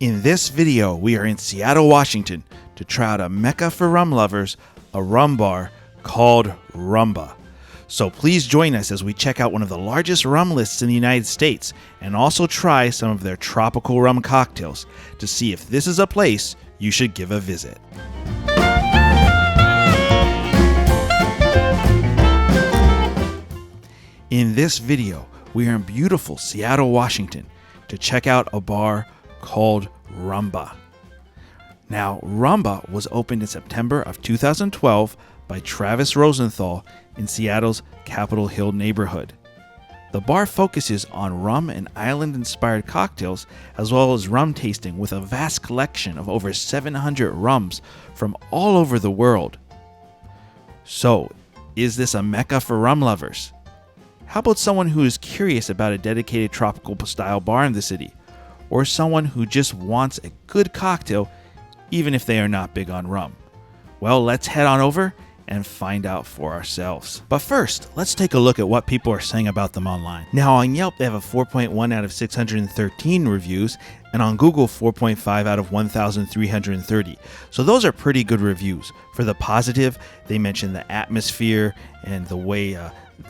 In this video, we are in Seattle, Washington to try out a mecca for rum lovers, a rum bar called Rumba. So please join us as we check out one of the largest rum lists in the United States and also try some of their tropical rum cocktails to see if this is a place you should give a visit. In this video, we are in beautiful Seattle, Washington to check out a bar called Rumba. Now, Rumba was opened in September of 2012 by Travis Rosenthal in Seattle's Capitol Hill neighborhood. The bar focuses on rum and island-inspired cocktails as well as rum tasting with a vast collection of over 700 rums from all over the world. So, is this a mecca for rum lovers? How about someone who is curious about a dedicated tropical style bar in the city? Or someone who just wants a good cocktail even if they are not big on rum? Well, let's head on over and find out for ourselves. But first, let's take a look at what people are saying about them online. Now on Yelp, they have a 4.1 out of 613 reviews, and on Google, 4.5 out of 1,330. So those are pretty good reviews. For the positive, they mention the atmosphere and the way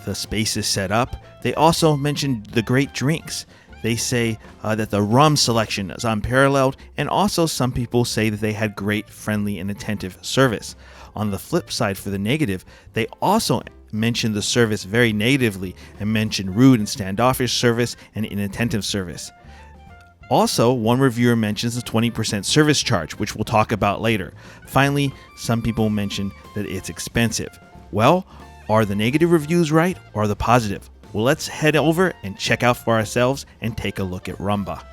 the space is set up. They also mentioned the great drinks. They say that the rum selection is unparalleled, and also some people say that they had great, friendly, and attentive service. On the flip side, for the negative, they also mentioned the service very negatively and mentioned rude and standoffish service and inattentive service. Also, one reviewer mentions the 20% service charge, which we'll talk about later. Finally, some people mention that it's expensive. Well, are the negative reviews right or are the positive? Well, let's head over and check out for ourselves and take a look at Rumba.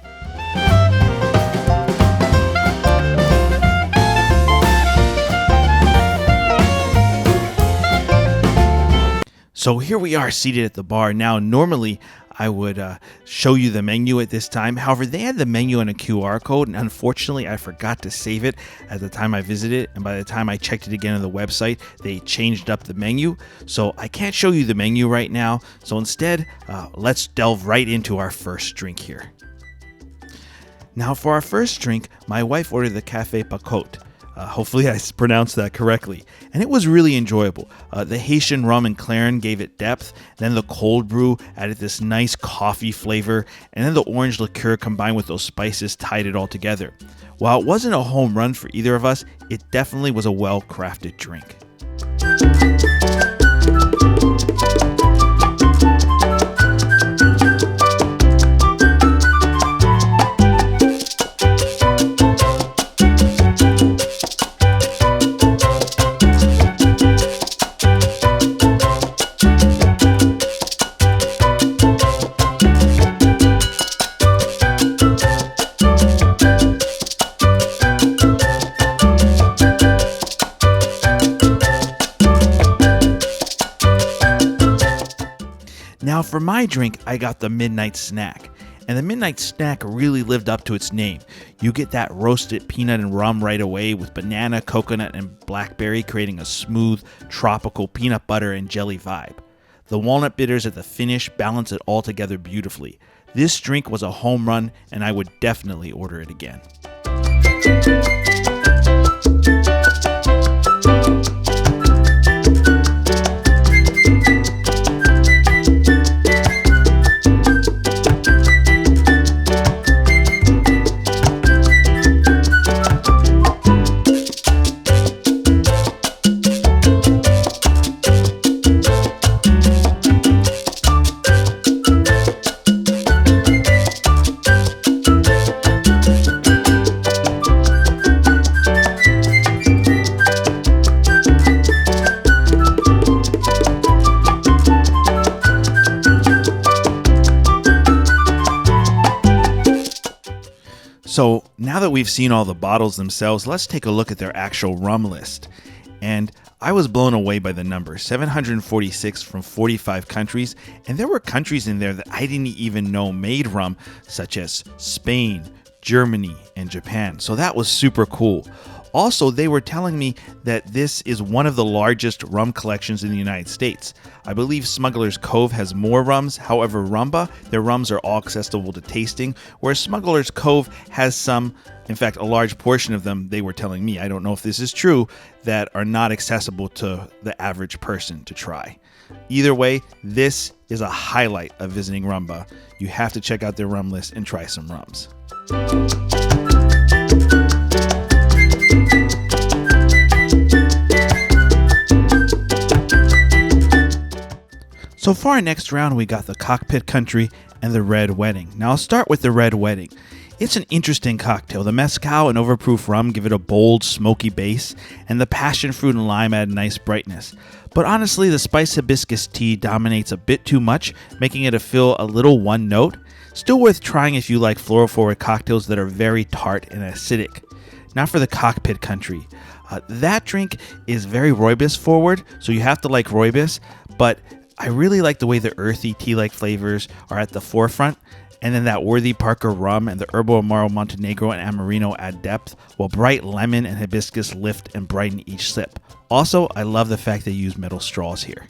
So here we are seated at the bar. Now, normally I would show you the menu at this time. However, they had the menu on a QR code, and unfortunately, I forgot to save it at the time I visited. And by the time I checked it again on the website, they changed up the menu. So I can't show you the menu right now. So instead, let's delve right into our first drink here. Now, for our first drink, my wife ordered the Café Pacote. Hopefully I pronounced that correctly. And it was really enjoyable. The Haitian rum and clarin gave it depth. Then the cold brew added this nice coffee flavor. And then the orange liqueur combined with those spices tied it all together. While it wasn't a home run for either of us, it definitely was a well-crafted drink. Now for my drink, I got the Midnight Snack. And the Midnight Snack really lived up to its name. You get that roasted peanut and rum right away with banana, coconut, and blackberry, creating a smooth, tropical peanut butter and jelly vibe. The walnut bitters at the finish balance it all together beautifully. This drink was a home run, and I would definitely order it again. So now that we've seen all the bottles themselves, let's take a look at their actual rum list. And I was blown away by the number, 746 from 45 countries. And there were countries in there that I didn't even know made rum, such as Spain, Germany, and Japan. So that was super cool. Also, they were telling me that this is one of the largest rum collections in the United States. I believe Smuggler's Cove has more rums. However, Rumba, their rums are all accessible to tasting, whereas Smuggler's Cove has some, in fact, a large portion of them, they were telling me, I don't know if this is true, that are not accessible to the average person to try. Either way, this is a highlight of visiting Rumba. You have to check out their rum list and try some rums. So for our next round, we got the Cockpit Country and the Red Wedding. Now I'll start with the Red Wedding. It's an interesting cocktail. The mezcal and overproof rum give it a bold, smoky base, and the passion fruit and lime add nice brightness. But honestly, the spice hibiscus tea dominates a bit too much, making it feel a little one note. Still worth trying if you like floral forward cocktails that are very tart and acidic. Now for the Cockpit Country. That drink is very rooibos forward, so you have to like rooibos, but I really like the way the earthy tea-like flavors are at the forefront, and then that Worthy Parker rum and the Herbal Amaro Montenegro and Amarino add depth, while bright lemon and hibiscus lift and brighten each sip. Also, I love the fact they use metal straws here.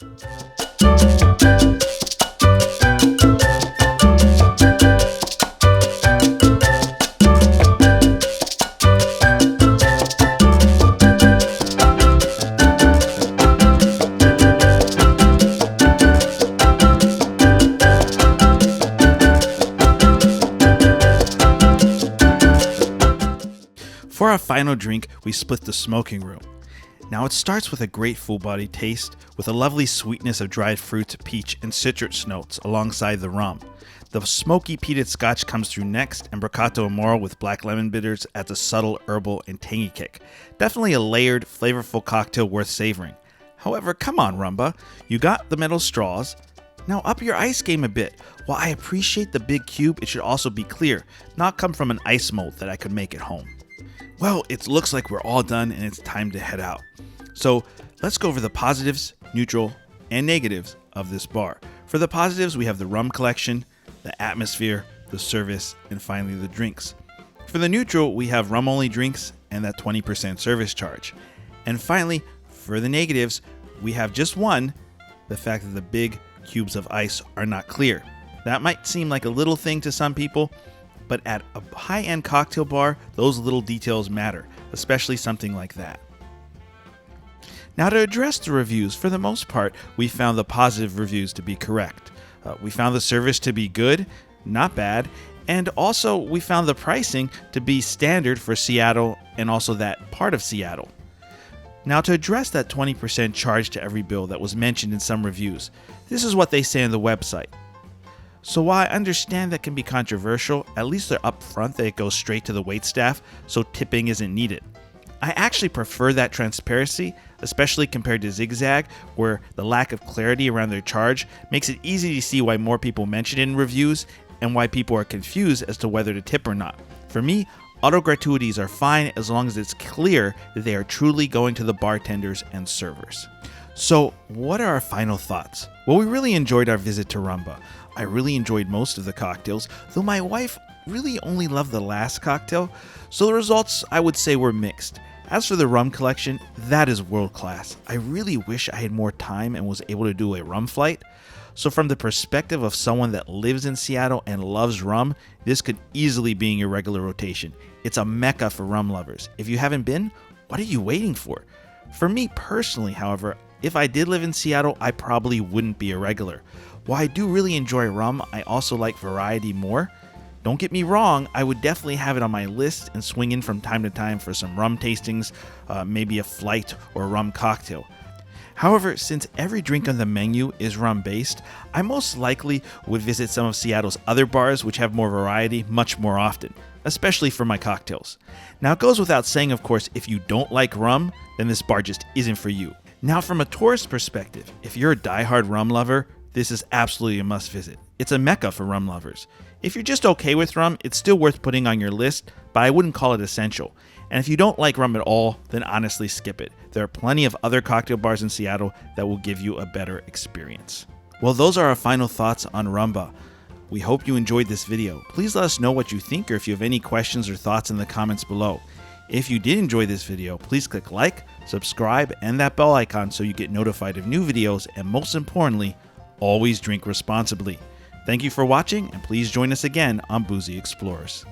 For our final drink, we split the smoking room. Now it starts with a great full-bodied taste, with a lovely sweetness of dried fruits, peach, and citrus notes alongside the rum. The smoky peated scotch comes through next, and Braccato Amaro with black lemon bitters adds a subtle herbal and tangy kick. Definitely a layered, flavorful cocktail worth savoring. However, come on Rumba, you got the metal straws. Now up your ice game a bit. While I appreciate the big cube, it should also be clear, not come from an ice mold that I could make at home. Well, it looks like we're all done and it's time to head out. So let's go over the positives, neutral, and negatives of this bar. For the positives, we have the rum collection, the atmosphere, the service, and finally the drinks. For the neutral, we have rum-only drinks and that 20% service charge. And finally, for the negatives, we have just one, the fact that the big cubes of ice are not clear. That might seem like a little thing to some people, but at a high-end cocktail bar, those little details matter, especially something like that. Now to address the reviews, for the most part, we found the positive reviews to be correct. We found the service to be good, not bad, and also we found the pricing to be standard for Seattle and also that part of Seattle. Now to address that 20% charge to every bill that was mentioned in some reviews, this is what they say on the website. So while I understand that can be controversial, at least they're upfront that it goes straight to the waitstaff, so tipping isn't needed. I actually prefer that transparency, especially compared to Zigzag, where the lack of clarity around their charge makes it easy to see why more people mention it in reviews and why people are confused as to whether to tip or not. For me, auto gratuities are fine as long as it's clear that they are truly going to the bartenders and servers. So what are our final thoughts? Well, we really enjoyed our visit to Rumba. I really enjoyed most of the cocktails, though my wife really only loved the last cocktail, so the results I would say were mixed. As for the rum collection, that is world class. I really wish I had more time and was able to do a rum flight. So from the perspective of someone that lives in Seattle and loves rum, this could easily be in your regular rotation. It's a mecca for rum lovers. If you haven't been, what are you waiting for? For me personally, however, if I did live in Seattle, I probably wouldn't be a regular. While I do really enjoy rum, I also like variety more. Don't get me wrong, I would definitely have it on my list and swing in from time to time for some rum tastings, maybe a flight or a rum cocktail. However, since every drink on the menu is rum-based, I most likely would visit some of Seattle's other bars which have more variety much more often, especially for my cocktails. Now it goes without saying, of course, if you don't like rum, then this bar just isn't for you. Now from a tourist perspective, if you're a diehard rum lover, this is absolutely a must visit. It's a mecca for rum lovers. If you're just okay with rum, it's still worth putting on your list, but I wouldn't call it essential. And if you don't like rum at all, then honestly skip it. There are plenty of other cocktail bars in Seattle that will give you a better experience. Well, those are our final thoughts on Rumba. We hope you enjoyed this video. Please let us know what you think or if you have any questions or thoughts in the comments below. If you did enjoy this video, please click like, subscribe, and that bell icon so you get notified of new videos, and most importantly, always drink responsibly. Thank you for watching, and please join us again on Boozy Explorers.